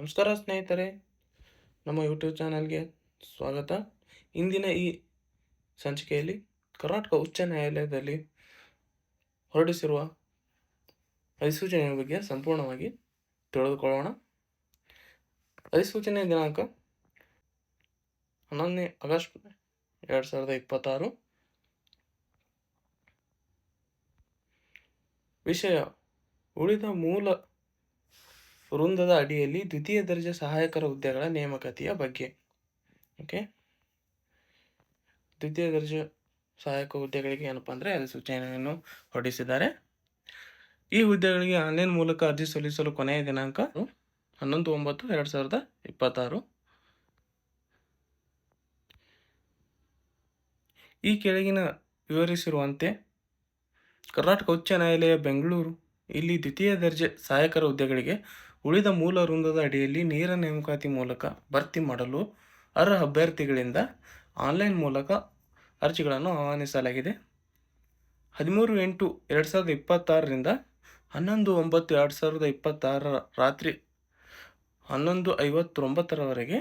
ನಮಸ್ಕಾರ ಸ್ನೇಹಿತರೆ, ನಮ್ಮ ಯೂಟ್ಯೂಬ್ ಚಾನಲ್ಗೆ ಸ್ವಾಗತ. ಇಂದಿನ ಈ ಸಂಚಿಕೆಯಲ್ಲಿ ಕರ್ನಾಟಕ ಉಚ್ಚ ನ್ಯಾಯಾಲಯದಲ್ಲಿ ಹೊರಡಿಸಿರುವ ಅಧಿಸೂಚನೆಯ ಬಗ್ಗೆ ಸಂಪೂರ್ಣವಾಗಿ ತಿಳಿದುಕೊಳ್ಳೋಣ. ಅಧಿಸೂಚನೆಯ ದಿನಾಂಕ 11ನೇ ಆಗಸ್ಟ್ 2026. ವಿಷಯ: ಉಳಿದ ಮೂಲ ವೃಂದದ ಅಡಿಯಲ್ಲಿ ದ್ವಿತೀಯ ದರ್ಜೆ ಸಹಾಯಕರ ಹುದ್ದೆಗಳ ನೇಮಕಾತಿಯ ಬಗ್ಗೆ. ದ್ವಿತೀಯ ದರ್ಜೆ ಸಹಾಯಕ ಹುದ್ದೆಗಳಿಗೆ ಏನಪ್ಪ ಅಂದರೆ ಅಧಿಸೂಚನೆಯನ್ನು ಹೊರಡಿಸಿದ್ದಾರೆ. ಈ ಹುದ್ದೆಗಳಿಗೆ ಆನ್ಲೈನ್ ಮೂಲಕ ಅರ್ಜಿ ಸಲ್ಲಿಸಲು ಕೊನೆಯ ದಿನಾಂಕ 11/9/2026. ಈ ಕೆಳಗಿನ ವಿವರಿಸಿರುವಂತೆ ಕರ್ನಾಟಕ ಉಚ್ಚ ನ್ಯಾಯಾಲಯ ಬೆಂಗಳೂರು ಇಲ್ಲಿ ದ್ವಿತೀಯ ದರ್ಜೆ ಸಹಾಯಕರ ಹುದ್ದೆಗಳಿಗೆ ಉಳಿದ ಮೂಲ ವೃಂದದ ಅಡಿಯಲ್ಲಿ ನೇರ ನೇಮಕಾತಿ ಮೂಲಕ ಭರ್ತಿ ಮಾಡಲು ಅರ್ಹ ಅಭ್ಯರ್ಥಿಗಳಿಂದ ಆನ್ಲೈನ್ ಮೂಲಕ ಅರ್ಜಿಗಳನ್ನು ಆಹ್ವಾನಿಸಲಾಗಿದೆ. 13/8/2026 11/9/2026 ರಾತ್ರಿ 11:59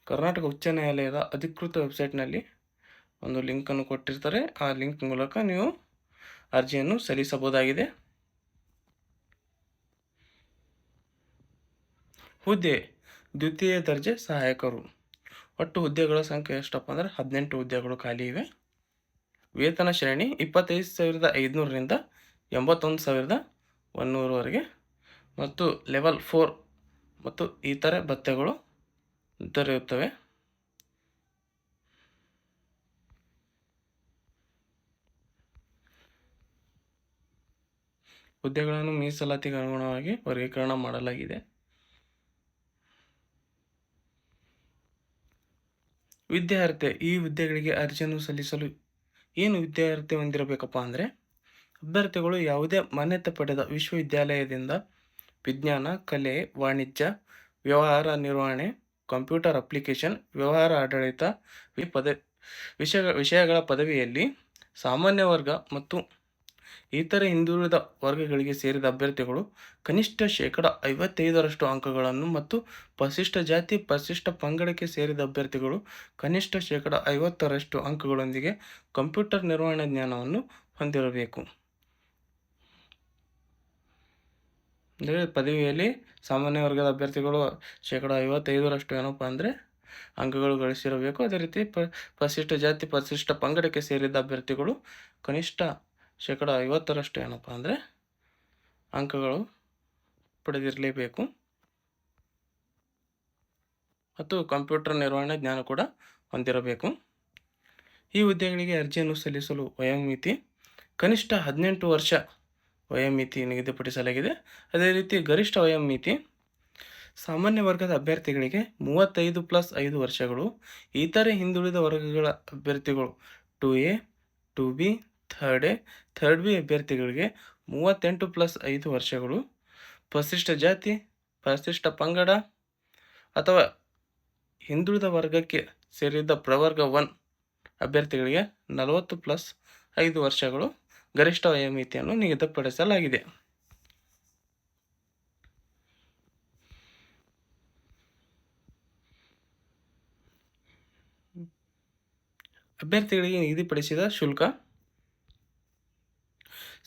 ಕರ್ನಾಟಕ ಉಚ್ಚ ನ್ಯಾಯಾಲಯದ ಅಧಿಕೃತ ವೆಬ್ಸೈಟ್ನಲ್ಲಿ ಒಂದು ಲಿಂಕನ್ನು ಕೊಟ್ಟಿರ್ತಾರೆ. ಆ ಲಿಂಕ್ ಮೂಲಕ ನೀವು ಅರ್ಜಿಯನ್ನು ಸಲ್ಲಿಸಬಹುದಾಗಿದೆ. ಹುದ್ದೆ: ದ್ವಿತೀಯ ದರ್ಜೆ ಸಹಾಯಕರು. ಒಟ್ಟು ಹುದ್ದೆಗಳ ಸಂಖ್ಯೆ ಎಷ್ಟಪ್ಪ ಅಂದರೆ 18 ಹುದ್ದೆಗಳು ಖಾಲಿ ಇವೆ. ವೇತನ ಶ್ರೇಣಿ 25,500ರಿಂದ 81,100ವರೆಗೆ ಮತ್ತು ಲೆವೆಲ್ 4 ಮತ್ತು ಇತರೆ ಭತ್ಯೆಗಳು ದೊರೆಯುತ್ತವೆ. ಹುದ್ದೆಗಳನ್ನು ಮೀಸಲಾತಿಗೆ ಅನುಗುಣವಾಗಿ ವರ್ಗೀಕರಣ ಮಾಡಲಾಗಿದೆ. ವಿದ್ಯಾರ್ಹತೆ: ಈ ಹುದ್ದೆಗಳಿಗೆ ಅರ್ಜಿಯನ್ನು ಸಲ್ಲಿಸಲು ಏನು ವಿದ್ಯಾರ್ಹತೆ ಹೊಂದಿರಬೇಕಪ್ಪ ಅಂದರೆ ಅಭ್ಯರ್ಥಿಗಳು ಯಾವುದೇ ಮಾನ್ಯತೆ ಪಡೆದ ವಿಶ್ವವಿದ್ಯಾಲಯದಿಂದ ವಿಜ್ಞಾನ, ಕಲೆ, ವಾಣಿಜ್ಯ, ವ್ಯವಹಾರ ನಿರ್ವಹಣೆ, ಕಂಪ್ಯೂಟರ್ ಅಪ್ಲಿಕೇಶನ್, ವ್ಯವಹಾರ ಆಡಳಿತ ವಿಷಯಗಳ ಪದವಿಯಲ್ಲಿ ಸಾಮಾನ್ಯ ವರ್ಗ ಮತ್ತು ಇತರೆ ಹಿಂದುಳಿದ ವರ್ಗಗಳಿಗೆ ಸೇರಿದ ಅಭ್ಯರ್ಥಿಗಳು ಕನಿಷ್ಠ 55% ಅಂಕಗಳನ್ನು ಮತ್ತು ಪರಿಶಿಷ್ಟ ಜಾತಿ ಪರಿಶಿಷ್ಟ ಪಂಗಡಕ್ಕೆ ಸೇರಿದ ಅಭ್ಯರ್ಥಿಗಳು ಕನಿಷ್ಠ 50% ಅಂಕಗಳೊಂದಿಗೆ ಕಂಪ್ಯೂಟರ್ ನಿರ್ವಹಣೆ ಜ್ಞಾನವನ್ನು ಹೊಂದಿರಬೇಕು. ಅಂದರೆ ಪದವಿಯಲ್ಲಿ ಸಾಮಾನ್ಯ ವರ್ಗದ ಅಭ್ಯರ್ಥಿಗಳು 55% ಏನಪ್ಪ ಅಂದರೆ ಅಂಕಗಳು ಗಳಿಸಿರಬೇಕು. ಅದೇ ರೀತಿ ಪರಿಶಿಷ್ಟ ಜಾತಿ ಪರಿಶಿಷ್ಟ ಪಂಗಡಕ್ಕೆ ಸೇರಿದ ಅಭ್ಯರ್ಥಿಗಳು ಕನಿಷ್ಠ 50% ಏನಪ್ಪ ಅಂದರೆ ಅಂಕಗಳು ಪಡೆದಿರಲೇಬೇಕು ಮತ್ತು ಕಂಪ್ಯೂಟರ್ ನಿರ್ವಹಣೆ ಜ್ಞಾನ ಕೂಡ ಹೊಂದಿರಬೇಕು. ಈ ಹುದ್ದೆಗಳಿಗೆ ಅರ್ಜಿಯನ್ನು ಸಲ್ಲಿಸಲು ವಯೋಮಿತಿ ಕನಿಷ್ಠ 18 ವರ್ಷ ವಯೋಮಿತಿ ನಿಗದಿಪಡಿಸಲಾಗಿದೆ. ಅದೇ ರೀತಿ ಗರಿಷ್ಠ ವಯೋಮಿತಿ ಸಾಮಾನ್ಯ ವರ್ಗದ ಅಭ್ಯರ್ಥಿಗಳಿಗೆ 35+5 ವರ್ಷಗಳು, ಇತರೆ ಹಿಂದುಳಿದ ವರ್ಗಗಳ ಅಭ್ಯರ್ಥಿಗಳು 2A, 2B, 3A, 3B ಅಭ್ಯರ್ಥಿಗಳಿಗೆ 38+5 ವರ್ಷಗಳು, ಪರಿಶಿಷ್ಟ ಜಾತಿ ಪರಿಶಿಷ್ಟ ಪಂಗಡ ಅಥವಾ ಹಿಂದುಳಿದ ವರ್ಗಕ್ಕೆ ಸೇರಿದ ಪ್ರವರ್ಗ 1 ಅಭ್ಯರ್ಥಿಗಳಿಗೆ 40+5 ವರ್ಷಗಳು ಗರಿಷ್ಠ ವಯೋಮಿತಿಯನ್ನು ನಿಗದಿಪಡಿಸಲಾಗಿದೆ. ಅಭ್ಯರ್ಥಿಗಳಿಗೆ ನಿಗದಿಪಡಿಸಿದ ಶುಲ್ಕ: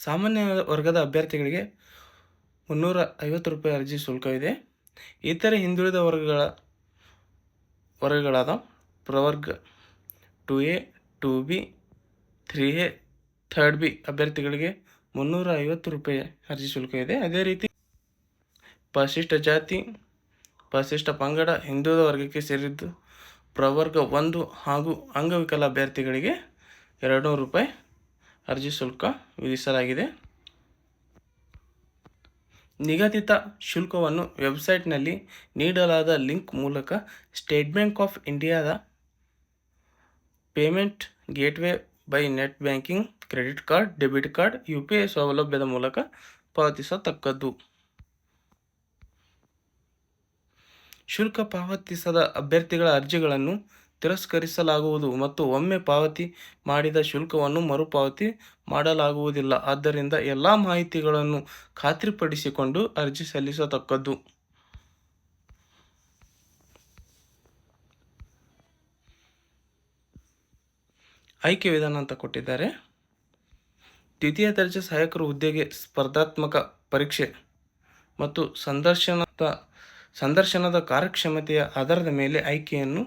ಸಾಮಾನ್ಯ ವರ್ಗದ ಅಭ್ಯರ್ಥಿಗಳಿಗೆ 350 ರೂಪಾಯಿ ಅರ್ಜಿ ಶುಲ್ಕವಿದೆ. ಇತರೆ ಹಿಂದುಳಿದ ವರ್ಗಗಳಾದ ಪ್ರವರ್ಗ 2A, 2B, 3A, 3B ಅಭ್ಯರ್ಥಿಗಳಿಗೆ 350 ರೂಪಾಯಿ ಅರ್ಜಿ ಶುಲ್ಕವಿದೆ. ಅದೇ ರೀತಿ ಪರಿಶಿಷ್ಟ ಜಾತಿ ಪರಿಶಿಷ್ಟ ಪಂಗಡ ಹಿಂದುಳಿದ ವರ್ಗಕ್ಕೆ ಸೇರಿದ್ದು ಪ್ರವರ್ಗ 1 ಹಾಗೂ ಅಂಗವಿಕಲ ಅಭ್ಯರ್ಥಿಗಳಿಗೆ 200 ರೂಪಾಯಿ ಅರ್ಜಿ ಶುಲ್ಕ ವಿಧಿಸಲಾಗಿದೆ. ನಿಗದಿತ ಶುಲ್ಕವನ್ನು ವೆಬ್ಸೈಟ್ನಲ್ಲಿ ನೀಡಲಾದ ಲಿಂಕ್ ಮೂಲಕ ಸ್ಟೇಟ್ ಬ್ಯಾಂಕ್ ಆಫ್ ಇಂಡಿಯಾದ payment gateway by net banking, credit card, debit card, UPI ಸೌಲಭ್ಯದ ಮೂಲಕ ಪಾವತಿಸತಕ್ಕದ್ದು. ಶುಲ್ಕ ಪಾವತಿಸದ ಅಭ್ಯರ್ಥಿಗಳ ಅರ್ಜಿಗಳನ್ನು ತಿರಸ್ಕರಿಸಲಾಗುವುದು ಮತ್ತು ಒಮ್ಮೆ ಪಾವತಿ ಮಾಡಿದ ಶುಲ್ಕವನ್ನು ಮರುಪಾವತಿ ಮಾಡಲಾಗುವುದಿಲ್ಲ. ಆದ್ದರಿಂದ ಎಲ್ಲ ಮಾಹಿತಿಗಳನ್ನು ಖಾತ್ರಿಪಡಿಸಿಕೊಂಡು ಅರ್ಜಿ ಸಲ್ಲಿಸತಕ್ಕದ್ದು. ಆಯ್ಕೆ ವಿಧಾನ ಅಂತ ಕೊಟ್ಟಿದ್ದಾರೆ. ದ್ವಿತೀಯ ದರ್ಜೆ ಸಹಾಯಕರ ಹುದ್ದೆಗೆ ಸ್ಪರ್ಧಾತ್ಮಕ ಪರೀಕ್ಷೆ ಮತ್ತು ಸಂದರ್ಶನದ ಕಾರ್ಯಕ್ಷಮತೆಯ ಆಧಾರದ ಮೇಲೆ ಆಯ್ಕೆಯನ್ನು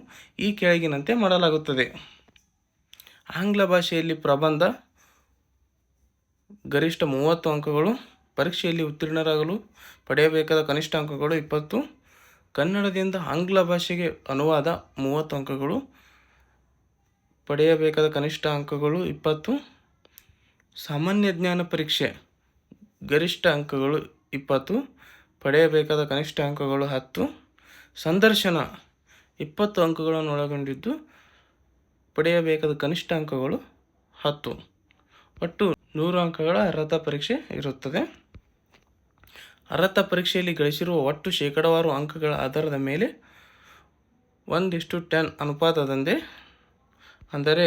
ಈ ಕೆಳಗಿನಂತೆ ಮಾಡಲಾಗುತ್ತದೆ. ಆಂಗ್ಲ ಭಾಷೆಯಲ್ಲಿ ಪ್ರಬಂಧ ಗರಿಷ್ಠ 30 ಅಂಕಗಳು. ಪರೀಕ್ಷೆಯಲ್ಲಿ ಉತ್ತೀರ್ಣರಾಗಲು ಪಡೆಯಬೇಕಾದ ಕನಿಷ್ಠ ಅಂಕಗಳು 20. ಕನ್ನಡದಿಂದ ಆಂಗ್ಲ ಭಾಷೆಗೆ ಅನುವಾದ 30 ಅಂಕಗಳು. ಪಡೆಯಬೇಕಾದ ಕನಿಷ್ಠ ಅಂಕಗಳು 20. ಸಾಮಾನ್ಯ ಜ್ಞಾನ ಪರೀಕ್ಷೆ ಗರಿಷ್ಠ ಅಂಕಗಳು 20. ಪಡೆಯಬೇಕಾದ ಕನಿಷ್ಠ ಅಂಕಗಳು 10. ಸಂದರ್ಶನ 20 ಅಂಕಗಳನ್ನು ಒಳಗೊಂಡಿದ್ದು ಪಡೆಯಬೇಕಾದ ಕನಿಷ್ಠ ಅಂಕಗಳು 10. ಒಟ್ಟು 100 ಅಂಕಗಳ ಅರ್ಹತಾ ಪರೀಕ್ಷೆ ಇರುತ್ತದೆ. ಅರ್ಹತಾ ಪರೀಕ್ಷೆಯಲ್ಲಿ ಗಳಿಸಿರುವ ಒಟ್ಟು ಶೇಕಡಾವಾರು ಅಂಕಗಳ ಆಧಾರದ ಮೇಲೆ 1:10 ಅನುಪಾತದಂತೆ, ಅಂದರೆ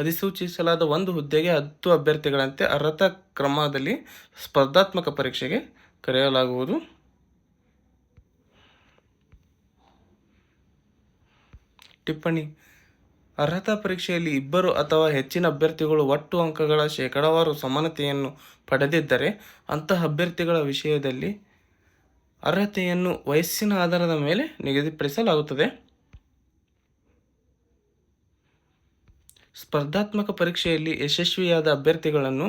ಅಧಿಸೂಚಿಸಲಾದ ಒಂದು ಹುದ್ದೆಗೆ 10 ಅಭ್ಯರ್ಥಿಗಳಂತೆ ಅರ್ಹತಾ ಕ್ರಮದಲ್ಲಿ ಸ್ಪರ್ಧಾತ್ಮಕ ಪರೀಕ್ಷೆಗೆ ಕರೆಯಲಾಗುವುದು. ಟಿಪ್ಪಣಿ: ಅರ್ಹತಾ ಪರೀಕ್ಷೆಯಲ್ಲಿ 2 ಅಥವಾ ಹೆಚ್ಚಿನ ಅಭ್ಯರ್ಥಿಗಳು ಒಟ್ಟು ಅಂಕಗಳ ಶೇಕಡಾವಾರು ಸಮಾನತೆಯನ್ನು ಪಡೆದಿದ್ದರೆ ಅಂತಹ ಅಭ್ಯರ್ಥಿಗಳ ವಿಷಯದಲ್ಲಿ ಅರ್ಹತೆಯನ್ನು ವಯಸ್ಸಿನ ಆಧಾರದ ಮೇಲೆ ನಿಗದಿಪಡಿಸಲಾಗುತ್ತದೆ. ಸ್ಪರ್ಧಾತ್ಮಕ ಪರೀಕ್ಷೆಯಲ್ಲಿ ಯಶಸ್ವಿಯಾದ ಅಭ್ಯರ್ಥಿಗಳನ್ನು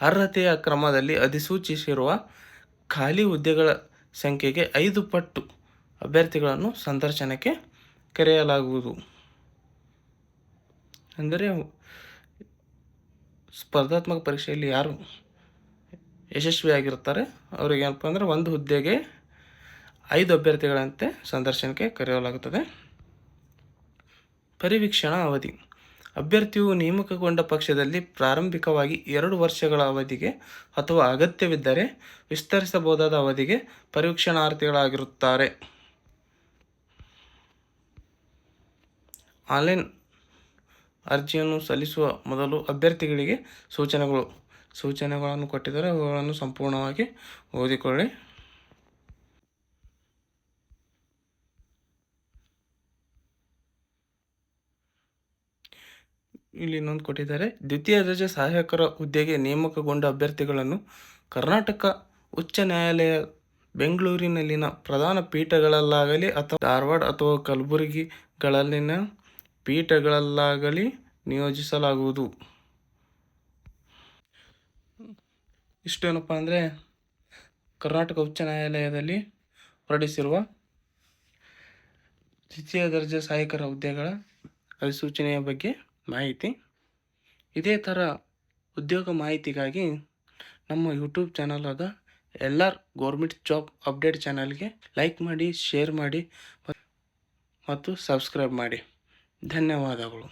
ಅರ್ಹತೆಯ ಕ್ರಮದಲ್ಲಿ ಅಧಿಸೂಚಿಸಿರುವ ಖಾಲಿ ಹುದ್ದೆಗಳ ಸಂಖ್ಯೆಗೆ 5 ಪಟ್ಟು ಅಭ್ಯರ್ಥಿಗಳನ್ನು ಸಂದರ್ಶನಕ್ಕೆ ಕರೆಯಲಾಗುವುದು. ಅಂದರೆ ಸ್ಪರ್ಧಾತ್ಮಕ ಪರೀಕ್ಷೆಯಲ್ಲಿ ಯಾರು ಯಶಸ್ವಿಯಾಗಿರ್ತಾರೆ ಅವರಿಗೆ ಏನಪ್ಪ ಅಂದರೆ ಒಂದು ಹುದ್ದೆಗೆ 5 ಅಭ್ಯರ್ಥಿಗಳಂತೆ ಸಂದರ್ಶನಕ್ಕೆ ಕರೆಯಲಾಗುತ್ತದೆ. ಪರಿವೀಕ್ಷಣಾ ಅವಧಿ: ಅಭ್ಯರ್ಥಿಯು ನೇಮಕಗೊಂಡ ಪಕ್ಷದಲ್ಲಿ ಪ್ರಾರಂಭಿಕವಾಗಿ 2 ವರ್ಷಗಳ ಅವಧಿಗೆ ಅಥವಾ ಅಗತ್ಯವಿದ್ದರೆ ವಿಸ್ತರಿಸಬಹುದಾದ ಅವಧಿಗೆ ಪರಿವೀಕ್ಷಣಾರ್ಥಿಗಳಾಗಿರುತ್ತಾರೆ. ಆನ್ಲೈನ್ ಅರ್ಜಿಯನ್ನು ಸಲ್ಲಿಸುವ ಮೊದಲು ಅಭ್ಯರ್ಥಿಗಳಿಗೆ ಸೂಚನೆಗಳನ್ನು ಕೊಟ್ಟಿದ್ದಾರೆ. ಅವುಗಳನ್ನು ಸಂಪೂರ್ಣವಾಗಿ ಓದಿಕೊಳ್ಳಿ. ಇಲ್ಲಿ ಇನ್ನೊಂದು ಕೊಟ್ಟಿದ್ದಾರೆ. ದ್ವಿತೀಯ ದರ್ಜೆ ಸಹಾಯಕರ ಹುದ್ದೆಗೆ ನೇಮಕಗೊಂಡ ಅಭ್ಯರ್ಥಿಗಳನ್ನು ಕರ್ನಾಟಕ ಉಚ್ಚ ನ್ಯಾಯಾಲಯ ಬೆಂಗಳೂರಿನಲ್ಲಿನ ಪ್ರಧಾನ ಪೀಠಗಳಲ್ಲಾಗಲಿ ಅಥವಾ ಧಾರವಾಡ ಅಥವಾ ಕಲಬುರಗಿಗಳಲ್ಲಿನ ಪೀಠಗಳಲ್ಲಾಗಲಿ ನಿಯೋಜಿಸಲಾಗುವುದು. ಇಷ್ಟೇನಪ್ಪ ಅಂದರೆ ಕರ್ನಾಟಕ ಉಚ್ಚ ನ್ಯಾಯಾಲಯದಲ್ಲಿ ಹೊರಡಿಸಿರುವ ದ್ವಿತೀಯ ದರ್ಜೆ ಸಹಾಯಕರ ಹುದ್ದೆಗಳ ಅಧಿಸೂಚನೆಯ ಬಗ್ಗೆ ಮಾಹಿತಿ. ಇದೇ ಥರ ಉದ್ಯೋಗ ಮಾಹಿತಿಗಾಗಿ ನಮ್ಮ ಯೂಟ್ಯೂಬ್ ಚಾನಲ್ ಆದ LR ಗೌರ್ಮೆಂಟ್ ಜಾಬ್ ಅಪ್ಡೇಟ್ ಚಾನಲ್ಗೆ ಲೈಕ್ ಮಾಡಿ, ಶೇರ್ ಮಾಡಿ ಮತ್ತು ಸಬ್ಸ್ಕ್ರೈಬ್ ಮಾಡಿ. ಧನ್ಯವಾದಗಳು.